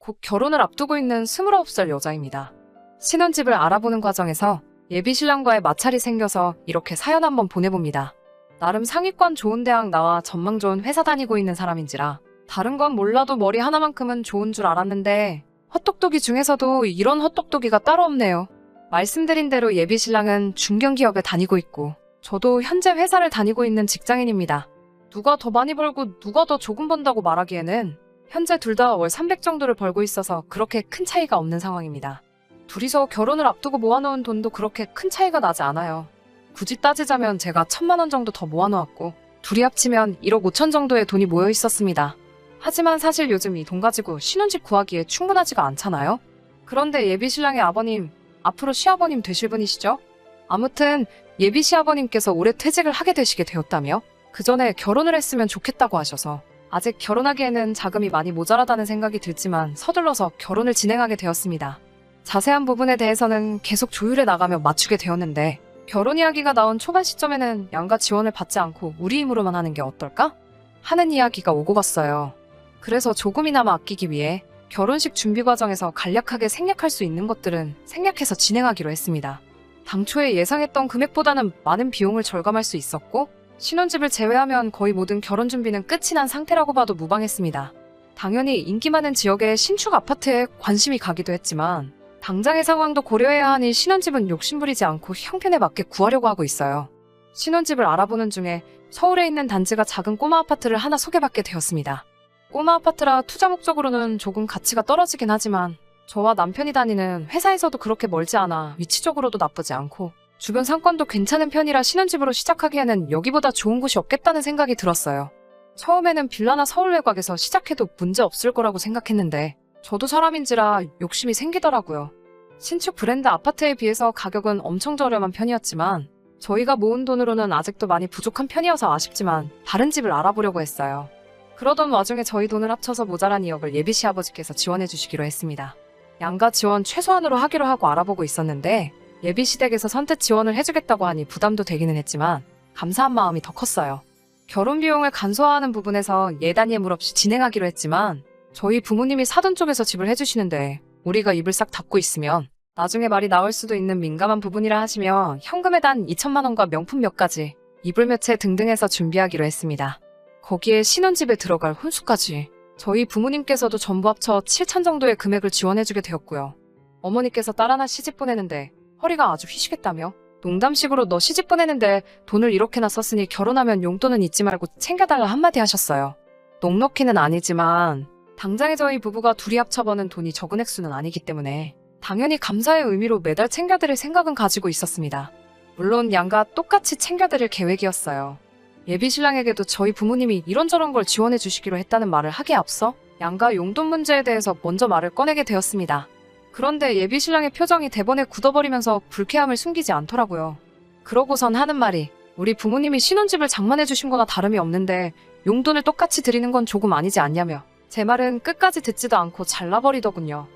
곧 결혼을 앞두고 있는 29살 여자입니다. 신혼집을 알아보는 과정에서 예비신랑과의 마찰이 생겨서 이렇게 사연 한번 보내봅니다. 나름 상위권 좋은 대학 나와 전망 좋은 회사 다니고 있는 사람인지라 다른 건 몰라도 머리 하나만큼은 좋은 줄 알았는데 헛똑똑이 중에서도 이런 헛똑똑이가 따로 없네요. 말씀드린 대로 예비신랑은 중견기업에 다니고 있고 저도 현재 회사를 다니고 있는 직장인입니다. 누가 더 많이 벌고 누가 더 조금 번다고 말하기에는 현재 둘 다 월 300 정도를 벌고 있어서 그렇게 큰 차이가 없는 상황입니다. 둘이서 결혼을 앞두고 모아놓은 돈도 그렇게 큰 차이가 나지 않아요. 굳이 따지자면 제가 1000만 원 정도 더 모아놓았고 둘이 합치면 1억 5천 정도의 돈이 모여 있었습니다. 하지만 사실 요즘 이 돈 가지고 신혼집 구하기에 충분하지가 않잖아요? 그런데 예비신랑의 아버님, 앞으로 시아버님 되실 분이시죠? 아무튼 예비 시아버님께서 올해 퇴직을 하게 되시게 되었다며 그 전에 결혼을 했으면 좋겠다고 하셔서 아직 결혼하기에는 자금이 많이 모자라다는 생각이 들지만 서둘러서 결혼을 진행하게 되었습니다. 자세한 부분에 대해서는 계속 조율해 나가며 맞추게 되었는데 결혼 이야기가 나온 초반 시점에는 양가 지원을 받지 않고 우리 힘으로만 하는 게 어떨까? 하는 이야기가 오고 갔어요. 그래서 조금이나마 아끼기 위해 결혼식 준비 과정에서 간략하게 생략할 수 있는 것들은 생략해서 진행하기로 했습니다. 당초에 예상했던 금액보다는 많은 비용을 절감할 수 있었고 신혼집을 제외하면 거의 모든 결혼 준비는 끝이 난 상태라고 봐도 무방했습니다. 당연히 인기 많은 지역의 신축 아파트에 관심이 가기도 했지만 당장의 상황도 고려해야 하니 신혼집은 욕심부리지 않고 형편에 맞게 구하려고 하고 있어요. 신혼집을 알아보는 중에 서울에 있는 단지가 작은 꼬마 아파트를 하나 소개받게 되었습니다. 꼬마 아파트라 투자 목적으로는 조금 가치가 떨어지긴 하지만 저와 남편이 다니는 회사에서도 그렇게 멀지 않아 위치적으로도 나쁘지 않고 주변 상권도 괜찮은 편이라 신혼집으로 시작하기에는 여기보다 좋은 곳이 없겠다는 생각이 들었어요. 처음에는 빌라나 서울 외곽에서 시작해도 문제 없을 거라고 생각했는데 저도 사람인지라 욕심이 생기더라고요. 신축 브랜드 아파트에 비해서 가격은 엄청 저렴한 편이었지만 저희가 모은 돈으로는 아직도 많이 부족한 편이어서 아쉽지만 다른 집을 알아보려고 했어요. 그러던 와중에 저희 돈을 합쳐서 모자란 2억을 예비 시아버지께서 지원해 주시기로 했습니다. 양가 지원 최소한으로 하기로 하고 알아보고 있었는데 예비 시댁에서 선뜻 지원을 해주겠다고 하니 부담도 되기는 했지만 감사한 마음이 더 컸어요. 결혼 비용을 간소화하는 부분에서 예단 예물 없이 진행하기로 했지만 저희 부모님이 사돈 쪽에서 집을 해주시는데 우리가 입을 싹 닫고 있으면 나중에 말이 나올 수도 있는 민감한 부분이라 하시며 현금에 단 2천만 원과 명품 몇 가지, 이불 몇 채 등등 해서 준비하기로 했습니다. 거기에 신혼집에 들어갈 혼수까지 저희 부모님께서도 전부 합쳐 7천 정도의 금액을 지원해주게 되었고요. 어머니께서 딸 하나 시집 보내는데 허리가 아주 휘시겠다며 농담식으로 너 시집 보내는데 돈을 이렇게나 썼으니 결혼하면 용돈은 잊지 말고 챙겨달라 한마디 하셨어요. 넉넉히는 아니지만 당장에 저희 부부가 둘이 합쳐버는 돈이 적은 액수는 아니기 때문에 당연히 감사의 의미로 매달 챙겨드릴 생각은 가지고 있었습니다. 물론 양가 똑같이 챙겨드릴 계획이었어요. 예비신랑에게도 저희 부모님이 이런저런 걸 지원해 주시기로 했다는 말을 하기에 앞서 양가 용돈 문제에 대해서 먼저 말을 꺼내게 되었습니다. 그런데 예비신랑의 표정이 대번에 굳어버리면서 불쾌함을 숨기지 않더라고요. 그러고선 하는 말이 우리 부모님이 신혼집을 장만해 주신 거나 다름이 없는데 용돈을 똑같이 드리는 건 조금 아니지 않냐며 제 말은 끝까지 듣지도 않고 잘라버리더군요.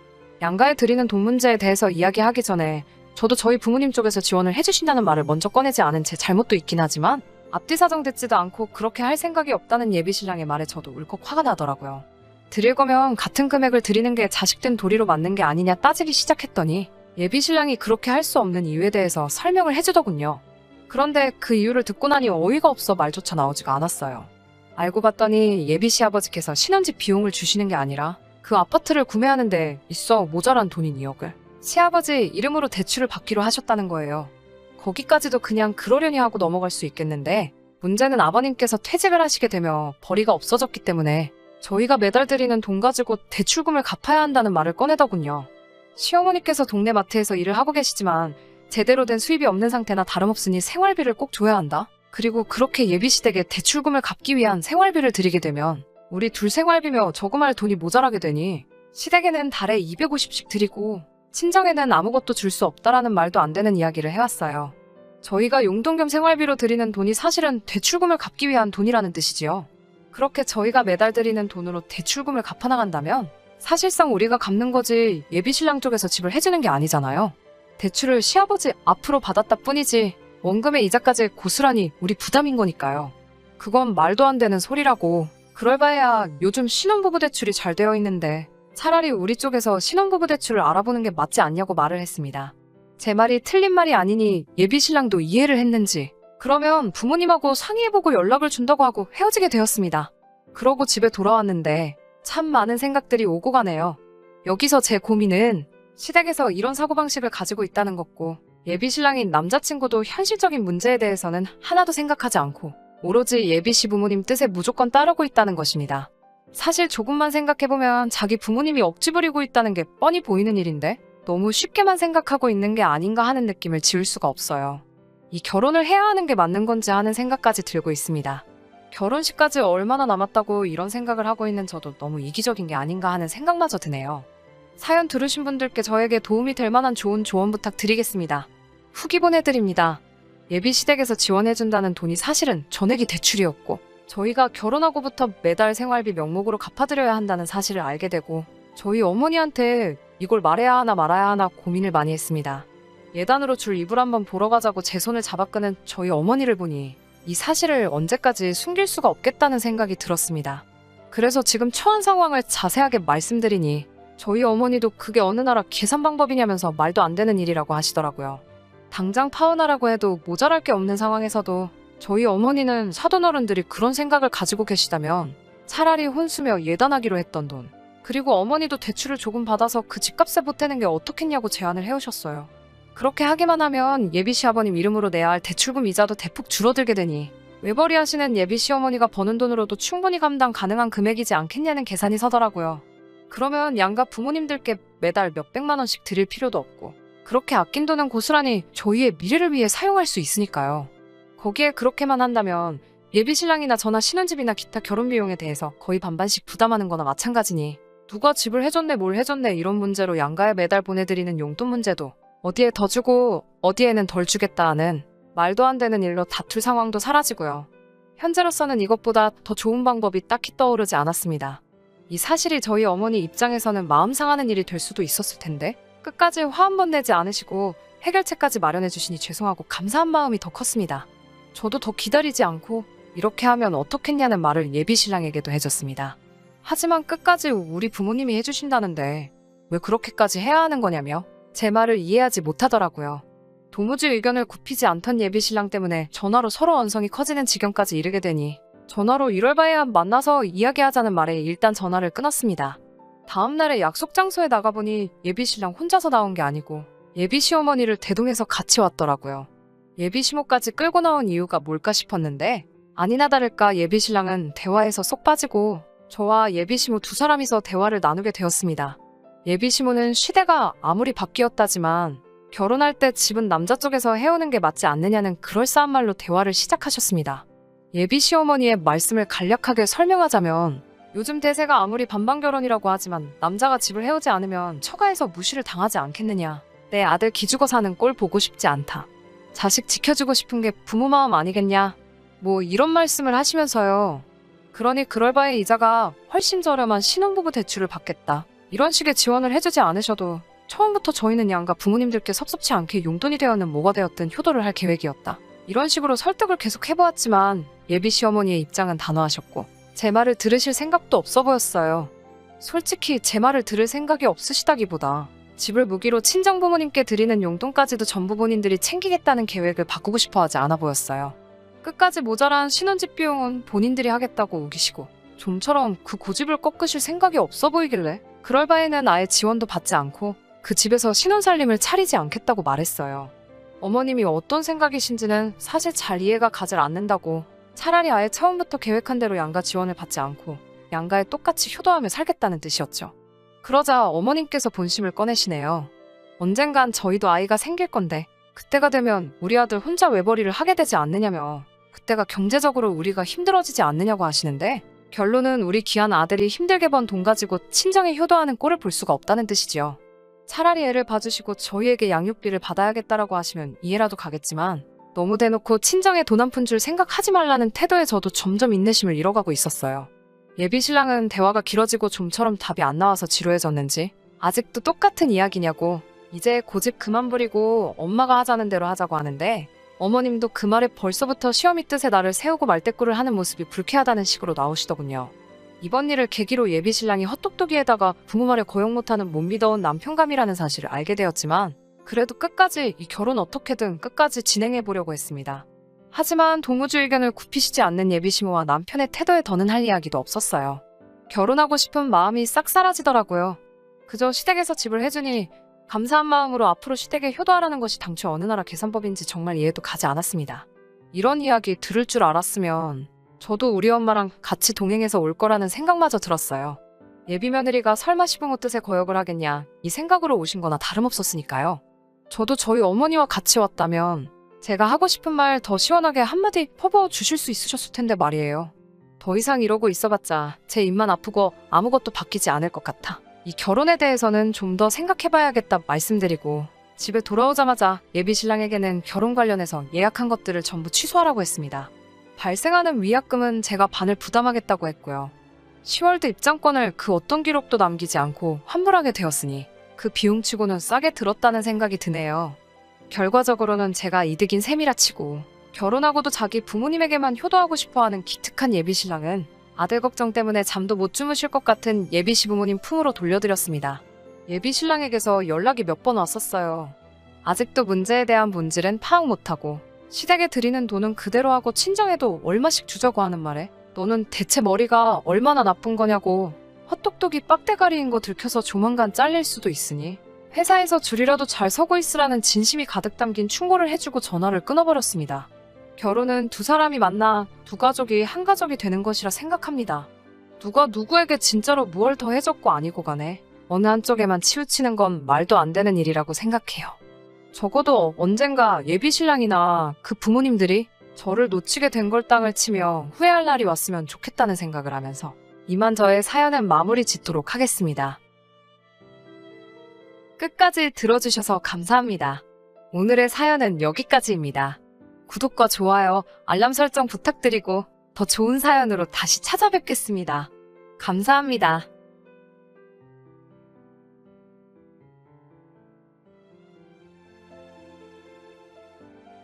양가에 드리는 돈 문제에 대해서 이야기하기 전에 저도 저희 부모님 쪽에서 지원을 해주신다는 말을 먼저 꺼내지 않은 제 잘못도 있긴 하지만 앞뒤 사정 듣지도 않고 그렇게 할 생각이 없다는 예비신랑의 말에 저도 울컥 화가 나더라고요. 드릴 거면 같은 금액을 드리는 게 자식된 도리로 맞는 게 아니냐 따지기 시작했더니 예비신랑이 그렇게 할 수 없는 이유에 대해서 설명을 해주더군요. 그런데 그 이유를 듣고 나니 어이가 없어 말조차 나오지가 않았어요. 알고 봤더니 예비 시아버지께서 신혼집 비용을 주시는 게 아니라 그 아파트를 구매하는데 있어 모자란 돈인 2억을 시아버지 이름으로 대출을 받기로 하셨다는 거예요. 거기까지도 그냥 그러려니 하고 넘어갈 수 있겠는데 문제는 아버님께서 퇴직을 하시게 되며 벌이가 없어졌기 때문에 저희가 매달 드리는 돈 가지고 대출금을 갚아야 한다는 말을 꺼내더군요. 시어머니께서 동네 마트에서 일을 하고 계시지만 제대로 된 수입이 없는 상태나 다름없으니 생활비를 꼭 줘야 한다. 그리고 그렇게 예비시댁에 대출금을 갚기 위한 생활비를 드리게 되면 우리 둘 생활비며 저금할 돈이 모자라게 되니 시댁에는 달에 250씩 드리고 친정에는 아무것도 줄 수 없다라는 말도 안 되는 이야기를 해왔어요. 저희가 용돈 겸 생활비로 드리는 돈이 사실은 대출금을 갚기 위한 돈이라는 뜻이지요. 그렇게 저희가 매달 드리는 돈으로 대출금을 갚아나간다면 사실상 우리가 갚는 거지 예비신랑 쪽에서 집을 해주는 게 아니잖아요. 대출을 시아버지 앞으로 받았다 뿐이지 원금의 이자까지 고스란히 우리 부담인 거니까요. 그건 말도 안 되는 소리라고. 그럴 바에야 요즘 신혼부부 대출이 잘 되어 있는데 차라리 우리 쪽에서 신혼부부 대출을 알아보는 게 맞지 않냐고 말을 했습니다. 제 말이 틀린 말이 아니니 예비신랑도 이해를 했는지 그러면 부모님하고 상의해보고 연락을 준다고 하고 헤어지게 되었습니다. 그러고 집에 돌아왔는데 참 많은 생각들이 오고 가네요. 여기서 제 고민은 시댁에서 이런 사고방식을 가지고 있다는 것고 예비신랑인 남자친구도 현실적인 문제에 대해서는 하나도 생각하지 않고 오로지 예비시 부모님 뜻에 무조건 따르고 있다는 것입니다. 사실 조금만 생각해보면 자기 부모님이 억지 부리고 있다는 게 뻔히 보이는 일인데 너무 쉽게만 생각하고 있는 게 아닌가 하는 느낌을 지울 수가 없어요. 이 결혼을 해야 하는 게 맞는 건지 하는 생각까지 들고 있습니다. 결혼식까지 얼마나 남았다고 이런 생각을 하고 있는 저도 너무 이기적인 게 아닌가 하는 생각마저 드네요. 사연 들으신 분들께 저에게 도움이 될 만한 좋은 조언 부탁드리겠습니다. 후기 보내드립니다. 예비시댁에서 지원해준다는 돈이 사실은 전액이 대출이었고 저희가 결혼하고부터 매달 생활비 명목으로 갚아드려야 한다는 사실을 알게 되고 저희 어머니한테 이걸 말해야 하나 말아야 하나 고민을 많이 했습니다. 예단으로 줄 이불 한번 보러 가자고 제 손을 잡아 끄는 저희 어머니를 보니 이 사실을 언제까지 숨길 수가 없겠다는 생각이 들었습니다. 그래서 지금 처한 상황을 자세하게 말씀드리니 저희 어머니도 그게 어느 나라 계산 방법이냐면서 말도 안 되는 일이라고 하시더라고요. 당장 파혼하라고 해도 모자랄 게 없는 상황에서도 저희 어머니는 사돈어른들이 그런 생각을 가지고 계시다면 차라리 혼수며 예단하기로 했던 돈 그리고 어머니도 대출을 조금 받아서 그 집값에 보태는 게 어떻겠냐고 제안을 해오셨어요. 그렇게 하기만 하면 예비 시아버님 이름으로 내야 할 대출금 이자도 대폭 줄어들게 되니 외벌이 하시는 예비 시어머니가 버는 돈으로도 충분히 감당 가능한 금액이지 않겠냐는 계산이 서더라고요. 그러면 양가 부모님들께 매달 몇백만 원씩 드릴 필요도 없고 그렇게 아낀 돈은 고스란히 저희의 미래를 위해 사용할 수 있으니까요. 거기에 그렇게만 한다면 예비신랑이나 저나 신혼집이나 기타 결혼 비용에 대해서 거의 반반씩 부담하는 거나 마찬가지니 누가 집을 해줬네 뭘 해줬네 이런 문제로 양가에 매달 보내드리는 용돈 문제도 어디에 더 주고 어디에는 덜 주겠다 하는 말도 안 되는 일로 다툴 상황도 사라지고요. 현재로서는 이것보다 더 좋은 방법이 딱히 떠오르지 않았습니다. 이 사실이 저희 어머니 입장에서는 마음 상하는 일이 될 수도 있었을 텐데 끝까지 화 한 번 내지 않으시고 해결책까지 마련해 주시니 죄송하고 감사한 마음이 더 컸습니다. 저도 더 기다리지 않고 이렇게 하면 어떻겠냐는 말을 예비신랑에게도 해줬습니다. 하지만 끝까지 우리 부모님이 해주신다는데 왜 그렇게까지 해야 하는 거냐며 제 말을 이해하지 못하더라고요. 도무지 의견을 굽히지 않던 예비신랑 때문에 전화로 서로 언성이 커지는 지경까지 이르게 되니 전화로 1월 바에야 만나서 이야기하자는 말에 일단 전화를 끊었습니다. 다음날에 약속 장소에 나가보니 예비신랑 혼자서 나온 게 아니고 예비시어머니를 대동해서 같이 왔더라고요. 예비시모까지 끌고 나온 이유가 뭘까 싶었는데 아니나 다를까 예비신랑은 대화에서 쏙 빠지고 저와 예비시모 두 사람이서 대화를 나누게 되었습니다. 예비시모는 시대가 아무리 바뀌었다지만 결혼할 때 집은 남자 쪽에서 해오는 게 맞지 않느냐는 그럴싸한 말로 대화를 시작하셨습니다. 예비시어머니의 말씀을 간략하게 설명하자면 요즘 대세가 아무리 반반결혼이라고 하지만 남자가 집을 해오지 않으면 처가에서 무시를 당하지 않겠느냐. 내 아들 기죽어 사는 꼴 보고 싶지 않다. 자식 지켜주고 싶은 게 부모 마음 아니겠냐. 뭐 이런 말씀을 하시면서요. 그러니 그럴 바에 이자가 훨씬 저렴한 신혼부부 대출을 받겠다. 이런 식의 지원을 해주지 않으셔도 처음부터 저희는 양가 부모님들께 섭섭치 않게 용돈이 되었든 뭐가 되었든 효도를 할 계획이었다. 이런 식으로 설득을 계속 해보았지만 예비 시어머니의 입장은 단호하셨고 제 말을 들으실 생각도 없어 보였어요. 솔직히 제 말을 들을 생각이 없으시다기보다 집을 무기로 친정부모님께 드리는 용돈까지도 전부 본인들이 챙기겠다는 계획을 바꾸고 싶어하지 않아 보였어요. 끝까지 모자란 신혼집 비용은 본인들이 하겠다고 우기시고 좀처럼 그 고집을 꺾으실 생각이 없어 보이길래 그럴 바에는 아예 지원도 받지 않고 그 집에서 신혼살림을 차리지 않겠다고 말했어요. 어머님이 어떤 생각이신지는 사실 잘 이해가 가질 않는다고 차라리 아예 처음부터 계획한 대로 양가 지원을 받지 않고 양가에 똑같이 효도하며 살겠다는 뜻이었죠. 그러자 어머님께서 본심을 꺼내시네요. 언젠간 저희도 아이가 생길 건데 그때가 되면 우리 아들 혼자 외벌이를 하게 되지 않느냐며 그때가 경제적으로 우리가 힘들어지지 않느냐고 하시는데 결론은 우리 귀한 아들이 힘들게 번 돈 가지고 친정에 효도하는 꼴을 볼 수가 없다는 뜻이지요. 차라리 애를 봐주시고 저희에게 양육비를 받아야겠다라고 하시면 이해라도 가겠지만 너무 대놓고 친정에 돈 한 푼 줄 생각하지 말라는 태도에 저도 점점 인내심을 잃어가고 있었어요. 예비신랑은 대화가 길어지고 좀처럼 답이 안 나와서 지루해졌는지 아직도 똑같은 이야기냐고 이제 고집 그만 부리고 엄마가 하자는 대로 하자고 하는데 어머님도 그 말에 벌써부터 시어미 뜻에 나를 세우고 말대꾸를 하는 모습이 불쾌하다는 식으로 나오시더군요. 이번 일을 계기로 예비신랑이 헛똑똑이에다가 부모 말에 거역 못하는 못 믿어온 남편감이라는 사실을 알게 되었지만 그래도 끝까지 이 결혼 어떻게든 끝까지 진행해보려고 했습니다. 하지만 도무지 의견을 굽히시지 않는 예비시모와 남편의 태도에 더는 할 이야기도 없었어요. 결혼하고 싶은 마음이 싹 사라지더라고요. 그저 시댁에서 집을 해주니 감사한 마음으로 앞으로 시댁에 효도하라는 것이 당초 어느 나라 계산법인지 정말 이해도 가지 않았습니다. 이런 이야기 들을 줄 알았으면 저도 우리 엄마랑 같이 동행해서 올 거라는 생각마저 들었어요. 예비 며느리가 설마 시부모 뜻에 거역을 하겠냐 이 생각으로 오신 거나 다름없었으니까요. 저도 저희 어머니와 같이 왔다면 제가 하고 싶은 말 더 시원하게 한마디 퍼부어 주실 수 있으셨을 텐데 말이에요. 더 이상 이러고 있어봤자 제 입만 아프고 아무것도 바뀌지 않을 것 같아. 이 결혼에 대해서는 좀 더 생각해봐야겠다 말씀드리고 집에 돌아오자마자 예비신랑에게는 결혼 관련해서 예약한 것들을 전부 취소하라고 했습니다. 발생하는 위약금은 제가 반을 부담하겠다고 했고요. 10월드 입장권을 그 어떤 기록도 남기지 않고 환불하게 되었으니 그 비용치고는 싸게 들었다는 생각이 드네요. 결과적으로는 제가 이득인 셈이라 치고 결혼하고도 자기 부모님에게만 효도하고 싶어하는 기특한 예비신랑은 아들 걱정 때문에 잠도 못 주무실 것 같은 예비시부모님 품으로 돌려드렸습니다. 예비신랑에게서 연락이 몇 번 왔었어요. 아직도 문제에 대한 본질은 파악 못하고 시댁에 드리는 돈은 그대로 하고 친정에도 얼마씩 주자고 하는 말에 너는 대체 머리가 얼마나 나쁜 거냐고 헛똑똑이 빡대가리인 거 들켜서 조만간 잘릴 수도 있으니 회사에서 줄이라도 잘 서고 있으라는 진심이 가득 담긴 충고를 해주고 전화를 끊어버렸습니다. 결혼은 두 사람이 만나 두 가족이 한 가족이 되는 것이라 생각합니다. 누가 누구에게 진짜로 무얼 더 해줬고 아니고 간에 어느 한쪽에만 치우치는 건 말도 안 되는 일이라고 생각해요. 적어도 언젠가 예비신랑이나 그 부모님들이 저를 놓치게 된 걸 땅을 치며 후회할 날이 왔으면 좋겠다는 생각을 하면서 이만 저의 사연은 마무리 짓도록 하겠습니다. 끝까지 들어주셔서 감사합니다. 오늘의 사연은 여기까지입니다. 구독과 좋아요, 알람 설정 부탁드리고 더 좋은 사연으로 다시 찾아뵙겠습니다. 감사합니다.